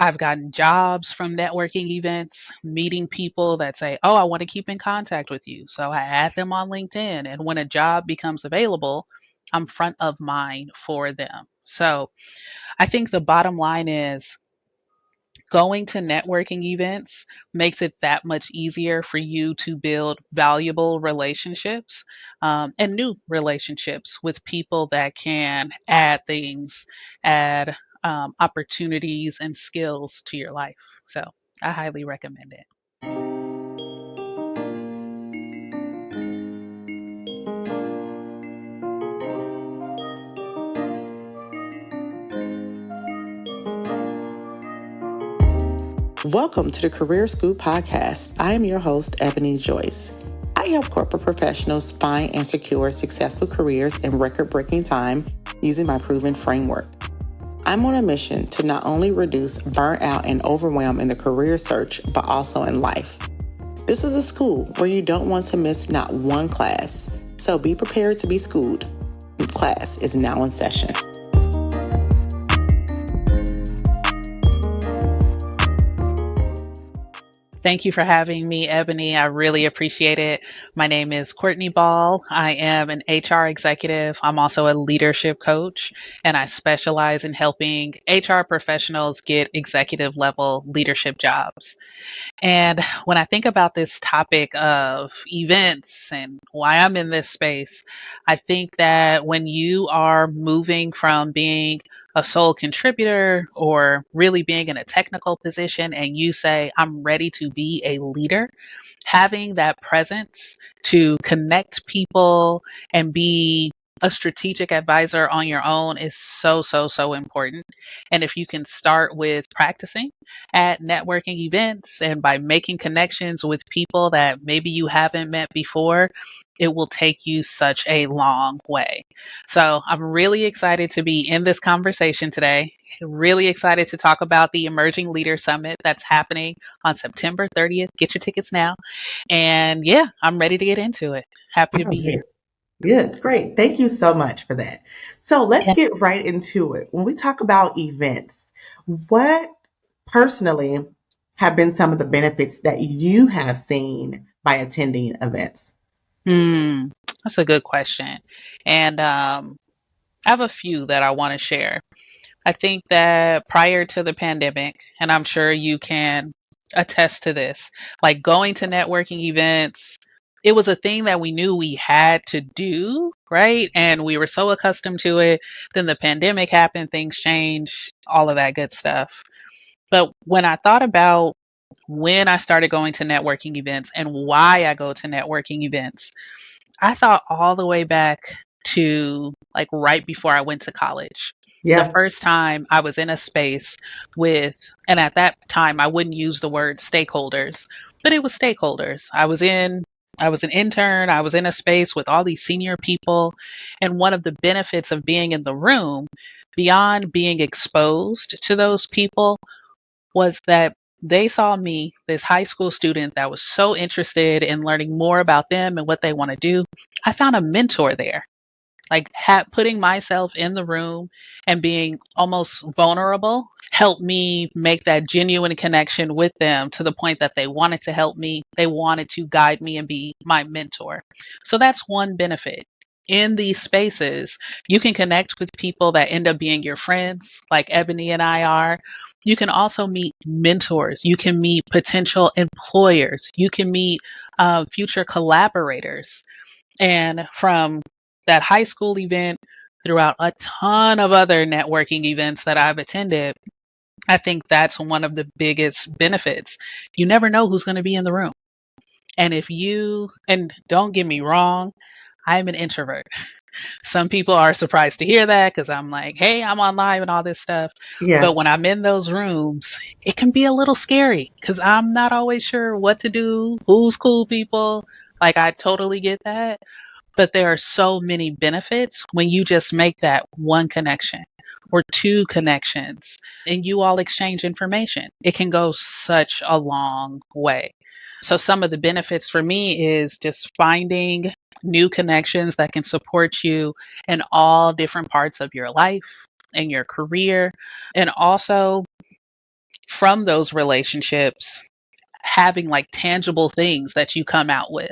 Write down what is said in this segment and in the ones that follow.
I've gotten jobs from networking events, meeting people that say, "Oh, I want to keep in contact with you." So I add them on LinkedIn. And when a job becomes available, I'm front of mind for them. So I think the bottom line is going to networking events makes it that much easier for you to build valuable relationships and new relationships with people that can add things, add opportunities and skills to your life. So I highly recommend it. Welcome to the Career Scoop Podcast. I am your host, Ebony Joyce. I help corporate professionals find and secure successful careers in record-breaking time using my proven framework. I'm on a mission to not only reduce burnout and overwhelm in the career search, but also in life. This is a school where you don't want to miss not one class, so be prepared to be schooled. Class is now in session. Thank you for having me, Ebony. I really appreciate it. My name is Courtney Ball. I am an HR executive. I'm also a leadership coach, and I specialize in helping HR professionals get executive level leadership jobs. And when I think about this topic of events and why I'm in this space, I think that when you are moving from being a sole contributor or really being in a technical position and you say, I'm ready to be a leader, having that presence to connect people and be a strategic advisor on your own is so, so, so important. And if you can start with practicing at networking events and by making connections with people that maybe you haven't met before, it will take you such a long way. So I'm really excited to be in this conversation today. Really excited to talk about the Emerging Leader Summit that's happening on September 30th. Get your tickets now. And yeah, I'm ready to get into it. Happy to Oh, be here. very good. Great. Thank you so much for that. So let's Yeah. get right into it. When we talk about events, what personally have been some of the benefits that you have seen by attending events? Hmm, that's a good question. And I have a few that I want to share. I think that prior to the pandemic, and I'm sure you can attest to this, like going to networking events, it was a thing that we knew we had to do, right? And we were so accustomed to it. Then the pandemic happened, things changed, all of that good stuff. But when I thought about when I started going to networking events and why I go to networking events, I thought all the way back to like right before I went to college. The Yeah. first time I was in a space with, and at that time I wouldn't use the word stakeholders, but it was stakeholders. I was an intern. I was in a space with all these senior people. And one of the benefits of being in the room, beyond being exposed to those people, was that they saw me, this high school student that was so interested in learning more about them and what they want to do. I found a mentor there. Like putting myself in the room and being almost vulnerable helped me make that genuine connection with them to the point that they wanted to help me. They wanted to guide me and be my mentor. So that's one benefit. In these spaces, you can connect with people that end up being your friends, like Ebony and I are. You can also meet mentors. You can meet potential employers. You can meet future collaborators. And from that high school event throughout a ton of other networking events that I've attended, I think that's one of the biggest benefits. You never know who's going to be in the room. And and don't get me wrong, I'm an introvert. Some people are surprised to hear that because I'm like, hey, I'm on live and all this stuff. But Yeah. when I'm in those rooms, it can be a little scary because I'm not always sure what to do, who's cool people. Like, I totally get that. But there are so many benefits when you just make that one connection or two connections and you all exchange information. It can go such a long way. So, some of the benefits for me is just finding new connections that can support you in all different parts of your life and your career, and also from those relationships, having like tangible things that you come out with.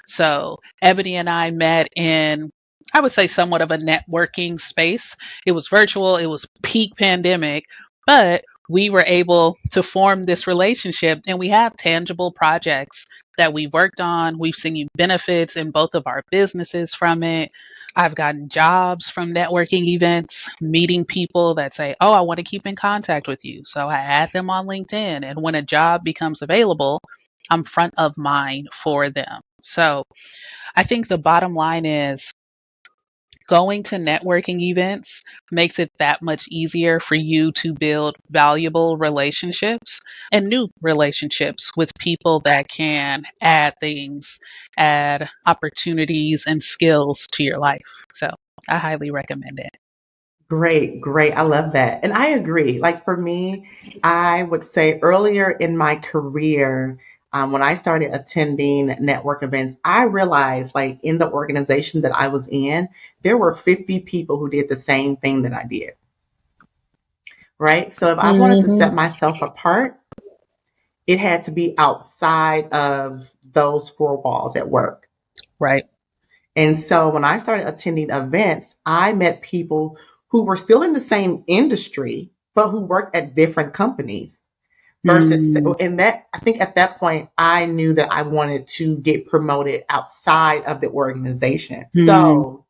So Ebony and I met in, I would say, somewhat of a networking space. It was virtual, it was peak pandemic, but we were able to form this relationship and we have tangible projects that we worked on. We've seen benefits in both of our businesses from it. I've gotten jobs from networking events, meeting people that say, "Oh, I want to keep in contact with you." So I add them on LinkedIn. And when a job becomes available, I'm front of mind for them. So I think the bottom line is going to networking events makes it that much easier for you to build valuable relationships and new relationships with people that can add things, add opportunities and skills to your life. So I highly recommend it. Great, great. I love that. And I agree. Like for me, I would say earlier in my career, when I started attending network events, I realized like in the organization that I was in, there were 50 people who did the same thing that I did. Right. So if I wanted to Hmm. set myself apart, it had to be outside of those four walls at work. Right. And so when I started attending events, I met people who were still in the same industry, but who worked at different companies versus, Mm-hmm. and that, I think at that point, I knew that I wanted to get promoted outside of the organization. So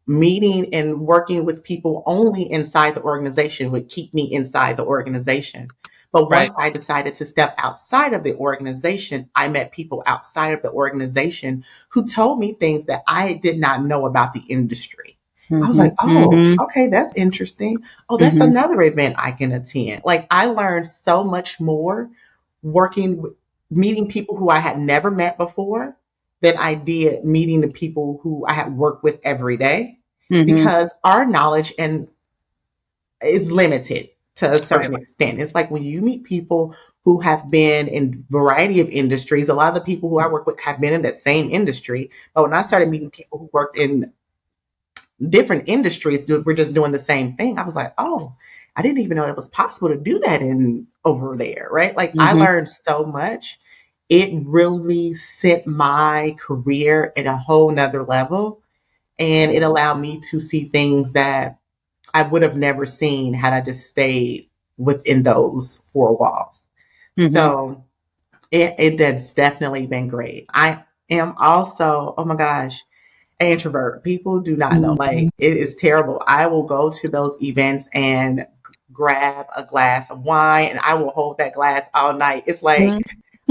meeting and working with people only inside the organization would keep me inside the organization. But once Right. I decided to step outside of the organization, I met people outside of the organization who told me things that I did not know about the industry. I was Mm-hmm. like, oh, Mm-hmm. okay, that's interesting. Oh, that's Mm-hmm. another event I can attend. Like, I learned so much more working, meeting people who I had never met before than I did meeting the people who I had worked with every day, Mm-hmm. because our knowledge and is limited to a Right. certain extent. It's like when you meet people who have been in a variety of industries, a lot of the people who I work with have been in that same industry. But when I started meeting people who worked in different industries, we're just doing the same thing. I was like, oh, I didn't even know it was possible to do that in over there, right? Like I Mm-hmm. learned so much. It really sent my career at a whole nother level, and it allowed me to see things that I would have never seen had I just stayed within those four walls. Mm-hmm. So it has definitely been great. I am also, oh my gosh, an introvert. People do not know. Mm-hmm. Like it is terrible. I will go to those events and grab a glass of wine and I will hold that glass all night. It's like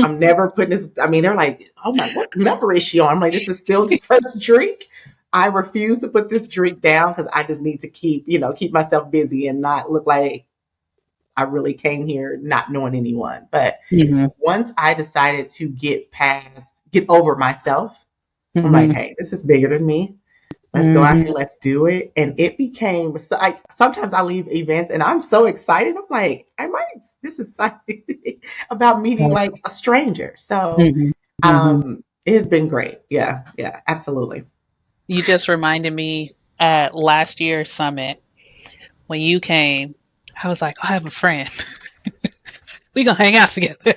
I'm never putting this. I mean, they're like, oh my, what number is she on? I'm like, this is still the first drink. I refuse to put this drink down because I just need to keep, keep myself busy and not look like I really came here not knowing anyone. But Mm-hmm. once I decided to get over myself, I'm like, Mm-hmm. hey, this is bigger than me. Let's go out Mm-hmm. here, let's do it. And it became so sometimes I leave events and I'm so excited. I'm like, I might this is exciting about meeting like a stranger. So Mm-hmm. Mm-hmm. it has been great. Yeah, yeah, absolutely. You just reminded me at last year's summit when you came, I was like, I have a friend. We gonna hang out together.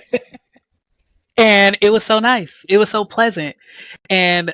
And it was so nice. It was so pleasant. And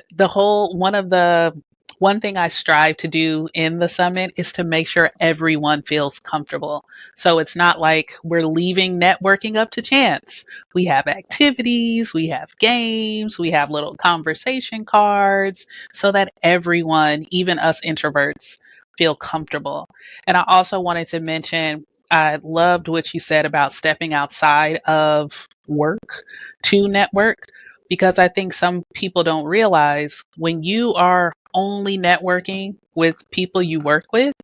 one thing I strive to do in the summit is to make sure everyone feels comfortable. So it's not like we're leaving networking up to chance. We have activities, we have games, we have little conversation cards so that everyone, even us introverts, feel comfortable. And I also wanted to mention I loved what you said about stepping outside of work to network, because I think some people don't realize when you are only networking with people you work with,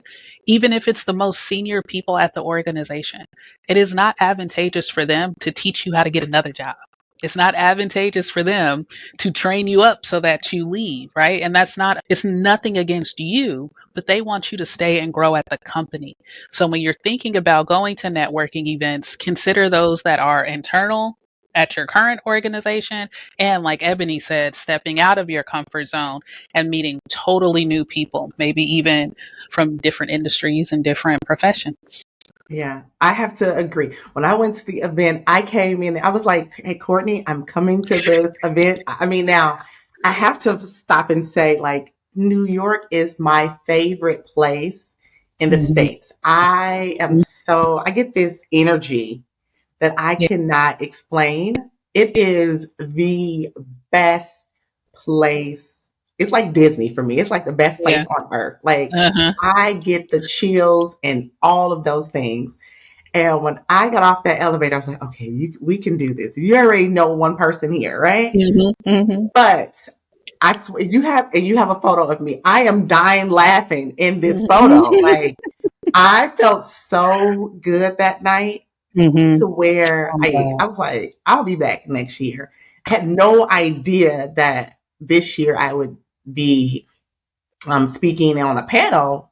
even if it's the most senior people at the organization, it is not advantageous for them to teach you how to get another job. It's not advantageous for them to train you up so that you leave, right? And it's nothing against you, but they want you to stay and grow at the company. So when you're thinking about going to networking events, consider those that are internal at your current organization, and like Ebony said, stepping out of your comfort zone and meeting totally new people, maybe even from different industries and different professions. Yeah, I have to agree. When I went to the event, I came in, I was like, hey, Courtney, I'm coming to this event. I mean, now I have to stop and say, like, New York is my favorite place in the Mhm. States. I get this energy that I Yeah. cannot explain. It is the best place. It's like Disney for me. It's like the best Yeah. place on earth. Like, Uh-huh. I get the chills and all of those things. And when I got off that elevator, I was like, okay, we can do this. You already know one person here, right? Mhm. Mhm. But I swear you have a photo of me. I am dying laughing in this photo. Mhm. Like, I felt so good that night Mhm. to where I'm I glad. I was like, I'll be back next year. I had no idea that this year I would be speaking on a panel,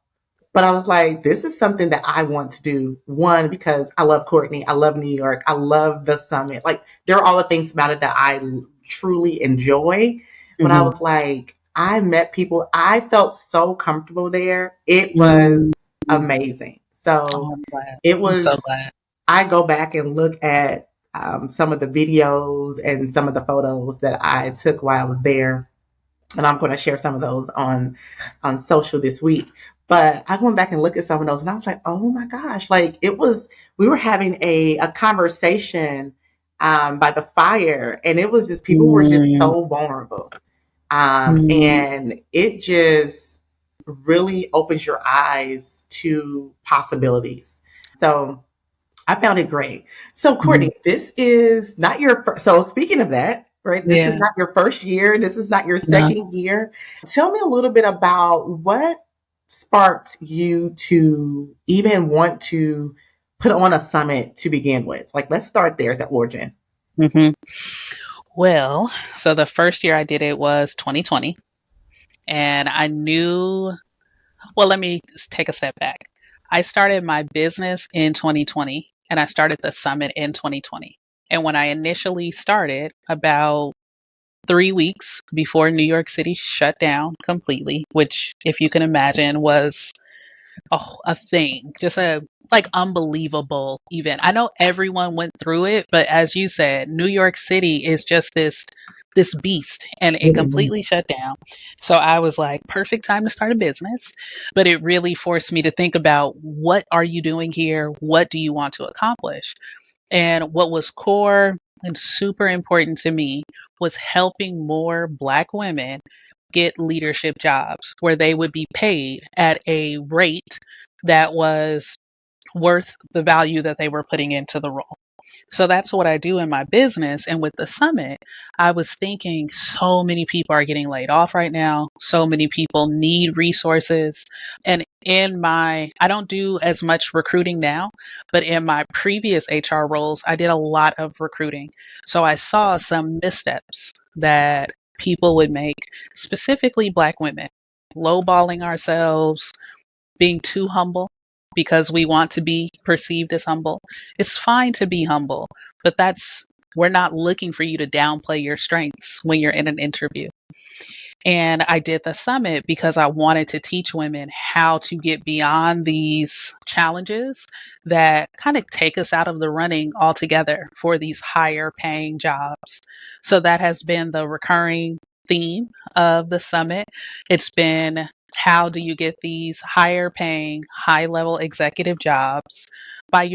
but I was like, this is something that I want to do. One, because I love Courtney, I love New York, I love the summit. Like, there are all the things about it that I truly enjoy. But I Mhm. was like, I met people, I felt so comfortable there. It was Mhm. amazing. Oh, So I'm glad. it I'm so was, glad. I go back and look at some of the videos and some of the photos that I took while I was there, and I'm going to share some of those on social this week. But I went back and looked at some of those, and I was like, oh my gosh, like it was. We were having a conversation by the fire, and it was just people were just Mm. so vulnerable, Mm. and it just really opens your eyes to possibilities. So I found it great. So, Mhm. Courtney, this is not your first. So, speaking of that, right, this is Yeah. not your first year. This is not your No. second year. Tell me a little bit about what sparked you to even want to put on a summit to begin with. Like, let's start there, the origin. Mhm. Well, so the first year I did it was 2020, and I knew. Well, let me take a step back. I started my business in 2020, and I started the summit in 2020. And when I initially started, about 3 weeks before New York City shut down completely, which, if you can imagine, was a thing, just a like unbelievable event. I know everyone went through it, but as you said, New York City is just this beast, and it Mhm. completely shut down. So I was like, perfect time to start a business, but it really forced me to think about, what are you doing here? What do you want to accomplish? And what was core and super important to me was helping more Black women get leadership jobs where they would be paid at a rate that was worth the value that they were putting into the role. So that's what I do in my business. And with the summit, I was thinking, so many people are getting laid off right now. So many people need resources. And I don't do as much recruiting now, but in my previous HR roles, I did a lot of recruiting. So I saw some missteps that people would make, specifically Black women, lowballing ourselves, being too humble because we want to be perceived as humble. It's fine to be humble, but we're not looking for you to downplay your strengths when you're in an interview. And I did the summit because I wanted to teach women how to get beyond these challenges that kind of take us out of the running altogether for these higher paying jobs. So that has been the recurring theme of the summit. It's been, how do you get these higher paying, high level executive jobs by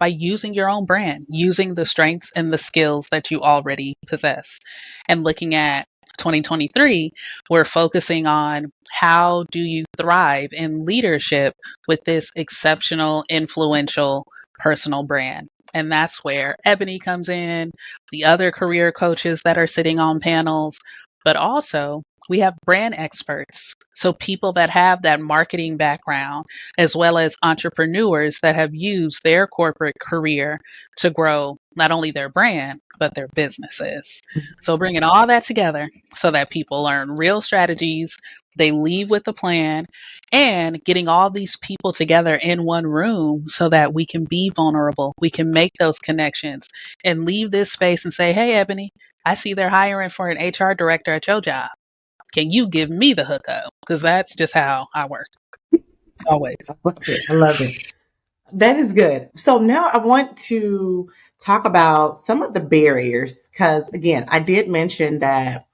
using your own brand, using the strengths and the skills that you already possess. And looking at 2023, we're focusing on, how do you thrive in leadership with this exceptional, influential personal brand. And that's where Ebony comes in, the other career coaches that are sitting on panels, but also we have brand experts. So people that have that marketing background, as well as entrepreneurs that have used their corporate career to grow not only their brand, but their businesses. So bringing all that together so that people learn real strategies, they leave with a plan, and getting all these people together in one room so that we can be vulnerable, we can make those connections, and leave this space and say, hey, Ebony, I see they're hiring for an HR director at your job. Can you give me the hookup? Because that's just how I work always. I love it. I love it. That is good. So now I want to talk about some of the barriers because, again, I did mention that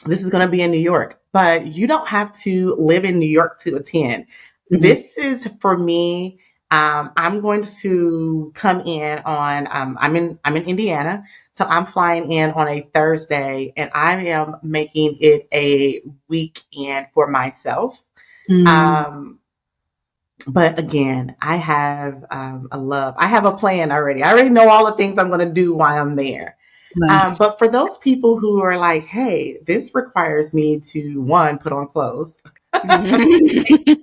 this is going to be in New York, but you don't have to live in New York to attend. Hmm. This is for me. I'm going to come in on. I'm in Indiana, so I'm flying in on a Thursday, and I am making it a weekend for myself. Mm, Um, but again, I have I have a plan already. I already know all the things I'm going to do while I'm there. nice. But for those people who are like, hey, this requires me to one, put on clothes.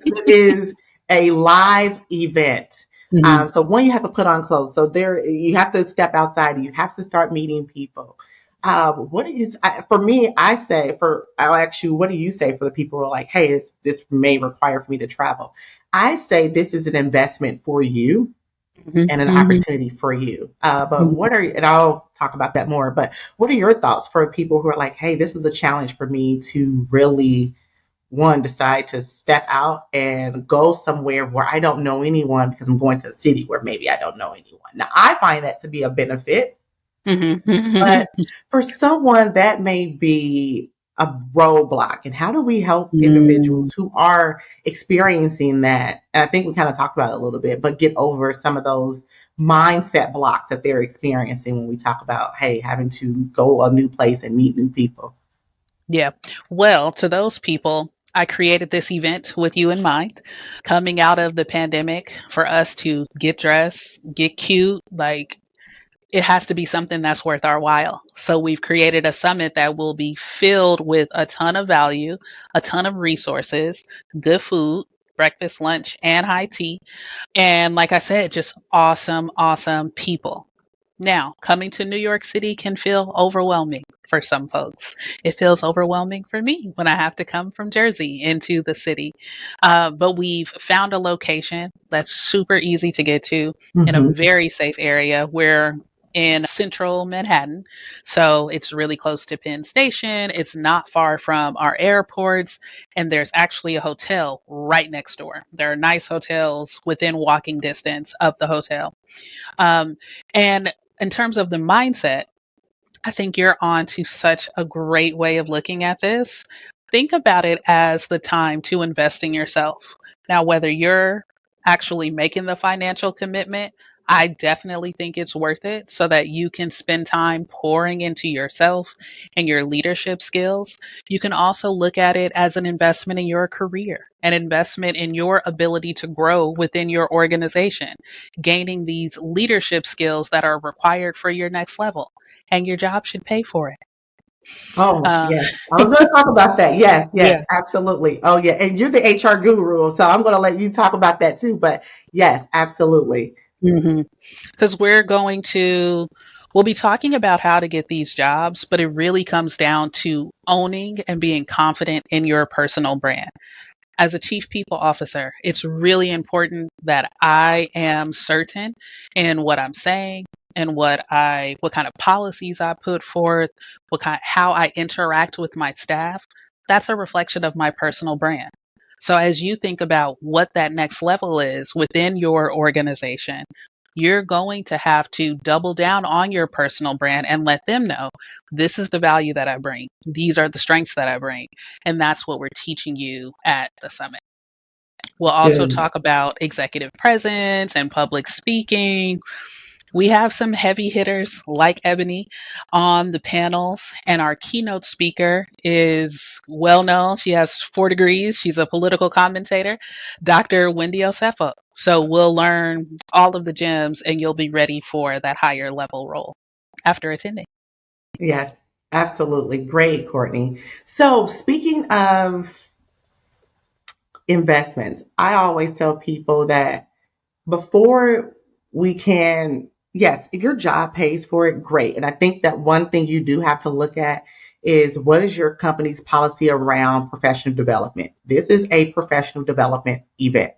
It is a live event. Hmm. So one, you have to put on clothes. So there, you have to step outside. You have to start meeting people. What do you? For me, I say for I'll ask you, what do you say for the people who are like, hey, this may require for me to travel? I say this is an investment for you Hmm. and an Hmm. opportunity for you. But what are, and I'll talk about that more, but what are your thoughts for people who are like, hey, this is a challenge for me to really, one, decide to step out and go somewhere where I don't know anyone because I'm going to a city where maybe I don't know anyone. Now, I find that to be a benefit, Hmm. but for someone that may be a roadblock. And how do we help Mm, individuals who are experiencing that? And I think we kind of talked about it a little bit, but get over some of those mindset blocks that they're experiencing when we talk about, hey, having to go a new place and meet new people. yeah. Well, to those people, I created this event with you in mind. Coming out of the pandemic, for us to get dressed, get cute, like it has to be something that's worth our while. So we've created a summit that will be filled with a ton of value, a ton of resources, good food, breakfast, lunch, and high tea. And like I said, just awesome, awesome people. Now, coming to New York City can feel overwhelming for some folks. It feels overwhelming for me when I have to come from Jersey into the city. But we've found a location that's super easy to get to in a Mm-hmm. very safe area. We're in central Manhattan. So it's really close to Penn Station. It's not far from our airports. And there's actually a hotel right next door. There are nice hotels within walking distance of the hotel. Um, and in terms of the mindset, I think you're on to such a great way of looking at this. Think about it as the time to invest in yourself. Now, whether you're actually making the financial commitment, I definitely think it's worth it so that you can spend time pouring into yourself and your leadership skills. You can also look at it as an investment in your career, an investment in your ability to grow within your organization, gaining these leadership skills that are required for your next level, and your job should pay for it. Oh, Uh, yes. I was going to talk about that. Yes, yes, yeah. absolutely. Oh, yeah. And you're the HR guru, so I'm going to let you talk about that too. But yes, absolutely. Because we'll be talking about how to get these jobs, but it really comes down to owning and being confident in your personal brand. As a chief people officer, it's really important that I am certain in what I'm saying and what kind of policies I put forth, how I interact with my staff. That's a reflection of my personal brand. So as you think about what that next level is within your organization, you're going to have to double down on your personal brand and let them know this is the value that I bring. These are the strengths that I bring. And that's what we're teaching you at the summit. We'll also Good. talk about executive presence and public speaking. We have some heavy hitters like Ebony on the panels, and our keynote speaker is well known. She has 4 degrees. She's a political commentator, Dr. Wendy Osefo. So we'll learn all of the gems, and you'll be ready for that higher level role after attending. Yes, absolutely. Great, Courtney. So, speaking of investments, I always tell people that before we can, yes, if your job pays for it, great. And I think that one thing you do have to look at is what is your company's policy around professional development? This is a professional development event.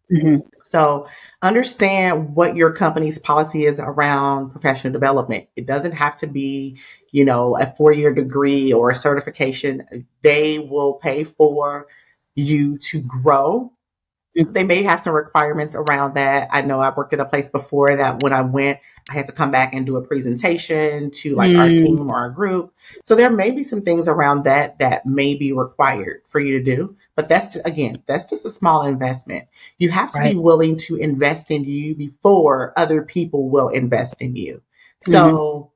Hmm. So understand what your company's policy is around professional development. It doesn't have to be, a 4-year degree or a certification. They will pay for you to grow They may have some requirements around that. I know I worked at a place before that when I went, I had to come back and do a presentation to like our Mm, team or our group. So there may be some things around that that may be required for you to do. But again, that's just a small investment. You have to be right. willing to invest in you before other people will invest in you. Hmm. So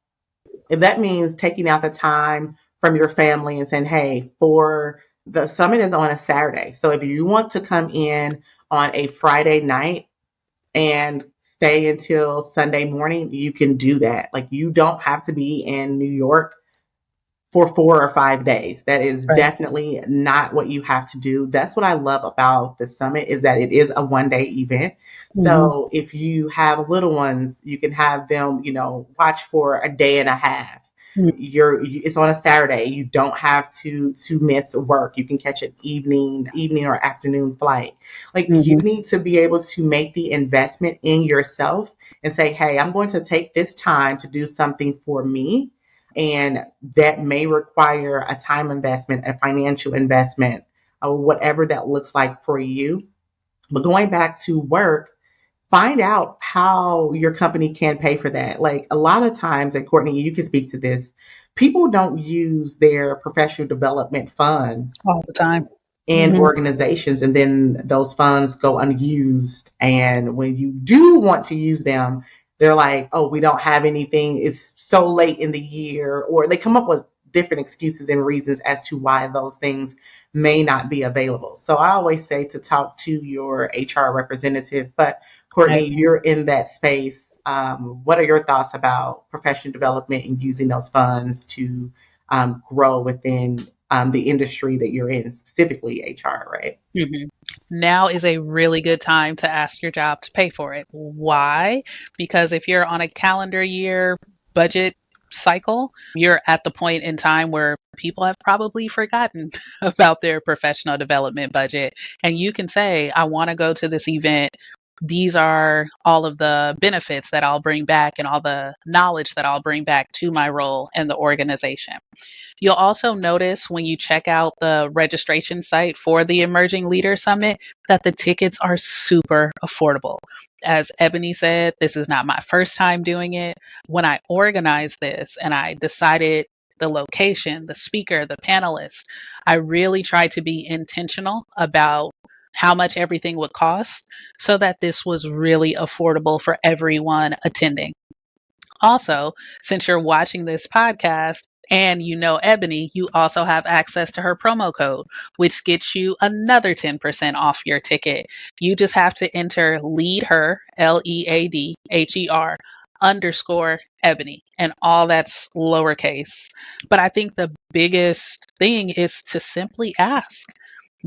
if that means taking out the time from your family and saying, hey, for the summit is on a Saturday. So if you want to come in on a Friday night and stay until Sunday morning, you can do that. Like you don't have to be in New York for 4 or 5 days. That is Right. definitely not what you have to do. That's what I love about the summit is that it is a 1 day event. Hmm. So if you have little ones, you can have them, watch for a day and a half. It's on a Saturday. You don't have to miss work. You can catch an evening or afternoon flight. Like you Hmm. need to be able to make the investment in yourself and say, hey, I'm going to take this time to do something for me, and that may require a time investment, a financial investment, or whatever that looks like for you. But going back to work, find out how your company can pay for that. Like a lot of times, and Courtney, you can speak to this, people don't use their professional development funds All the time. in Hmm. organizations, and then those funds go unused, and when you do want to use them, they're like, oh, we don't have anything, it's so late in the year, or they come up with different excuses and reasons as to why those things may not be available. So I always say to talk to your HR representative. But Courtney, Right. you're in that space. What are your thoughts about professional development and using those funds to grow within the industry that you're in, specifically HR, right? Hmm. Now is a really good time to ask your job to pay for it. Why? Because if you're on a calendar year budget cycle, you're at the point in time where people have probably forgotten about their professional development budget. And you can say, I want to go to this event. These are all of the benefits that I'll bring back and all the knowledge that I'll bring back to my role in the organization. You'll also notice when you check out the registration site for the Emerging Leader Summit that the tickets are super affordable. As Ebony said, this is not my first time doing it. When I organized this and I decided the location, the speaker, the panelists, I really tried to be intentional about how much everything would cost so that this was really affordable for everyone attending. Also, since you're watching this podcast and you know Ebony, you also have access to her promo code, which gets you another 10% off your ticket. You just have to enter LeadHER, LEADHER underscore Ebony, and all that's lowercase. But I think the biggest thing is to simply ask.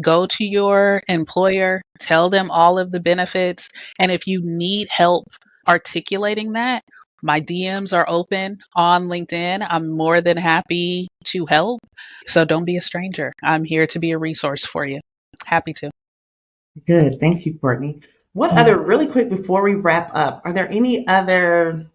Go to your employer, tell them all of the benefits. And if you need help articulating that, my DMs are open on LinkedIn. I'm more than happy to help. So don't be a stranger. I'm here to be a resource for you. Happy to. Good. Thank you, Courtney. What Mhm. other, really quick before we wrap up, are there any other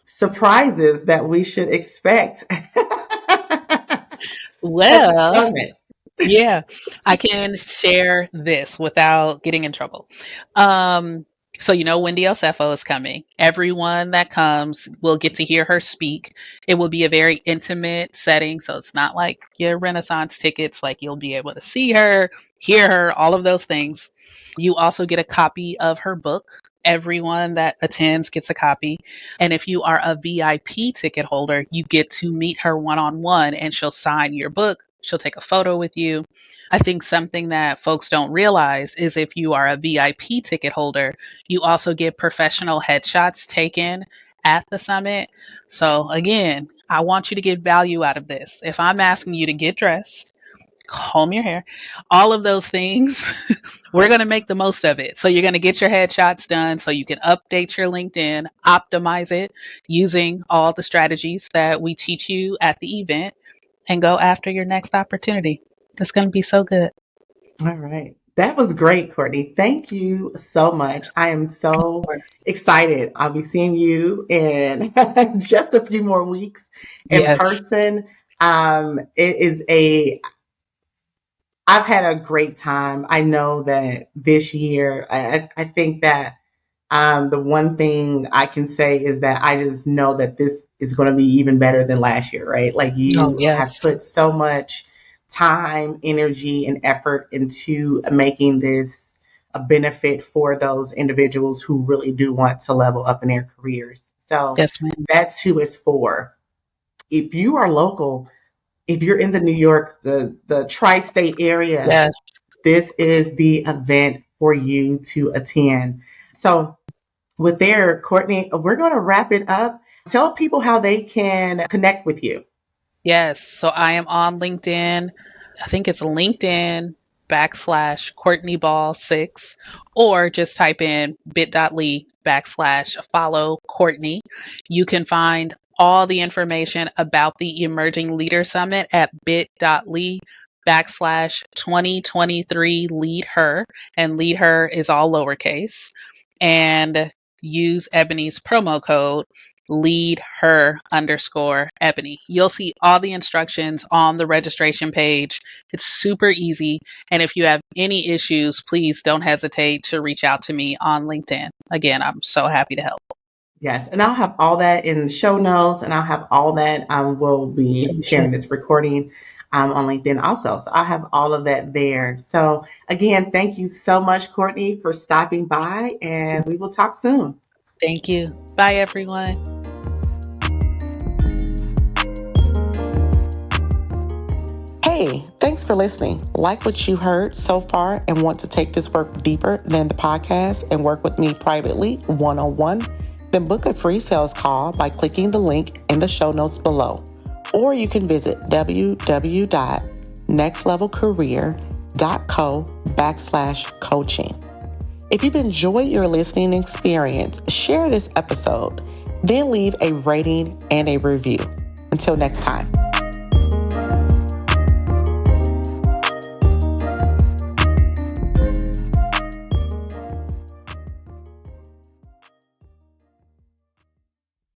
surprises that we should expect at the Well, summit? yeah, I can share this without getting in trouble. Um, so you know Wendy Osefo is coming. Everyone that comes will get to hear her speak. It will be a very intimate setting, so it's not like your Renaissance tickets, like you'll be able to see her, hear her, all of those things. You also get a copy of her book. Everyone that attends gets a copy. And if you are a VIP ticket holder, you get to meet her one on one and she'll sign your book. She'll take a photo with you. I think something that folks don't realize is if you are a VIP ticket holder, you also get professional headshots taken at the summit. So, again, I want you to get value out of this. If I'm asking you to get dressed, comb your hair, all of those things, we're going to make the most of it. So you're going to get your headshots done so you can update your LinkedIn, optimize it using all the strategies that we teach you at the event, and go after your next opportunity. It's going to be so good. All right. That was great, Courtney. Thank you so much. I am so excited. I'll be seeing you in just a few more weeks in Yes. person. It is a I've had a great time. I know that this year, I think that the one thing I can say is that I just know that this is going to be even better than last year, right? Like Oh, you have yes. put so much time, energy, and effort into making this a benefit for those individuals who really do want to level up in their careers. So Yes, ma'am. that's who it's for. If you are local, if you're in the New York, the tri-state area, Yes. this is the event for you to attend. So with there, Courtney, we're going to wrap it up. Tell people how they can connect with you. Yes. So I am on LinkedIn. I think it's LinkedIn / Courtney Ball 6, or just type in bit.ly / follow Courtney. You can find all the information about the Emerging Leader Summit at bit.ly / 2023 LeadHER, and LeadHER is all lowercase. And use Ebony's promo code LeadHER_Ebony. You'll see all the instructions on the registration page. It's super easy. And if you have any issues, please don't hesitate to reach out to me on LinkedIn. Again, I'm so happy to help. Yes, and I'll have all that in the show notes, and I'll have all that. We'll be Thank you. sharing this recording on LinkedIn also. So I'll have all of that there. So again, thank you so much, Courtney, for stopping by, and we will talk soon. Thank you. Bye, everyone. Hey, thanks for listening. Like what you heard so far and want to take this work deeper than the podcast and work with me privately, one-on-one, then book a free sales call by clicking the link in the show notes below. Or you can visit www.nextlevelcareer.co / coaching. If you've enjoyed your listening experience, share this episode, then leave a rating and a review. Until next time.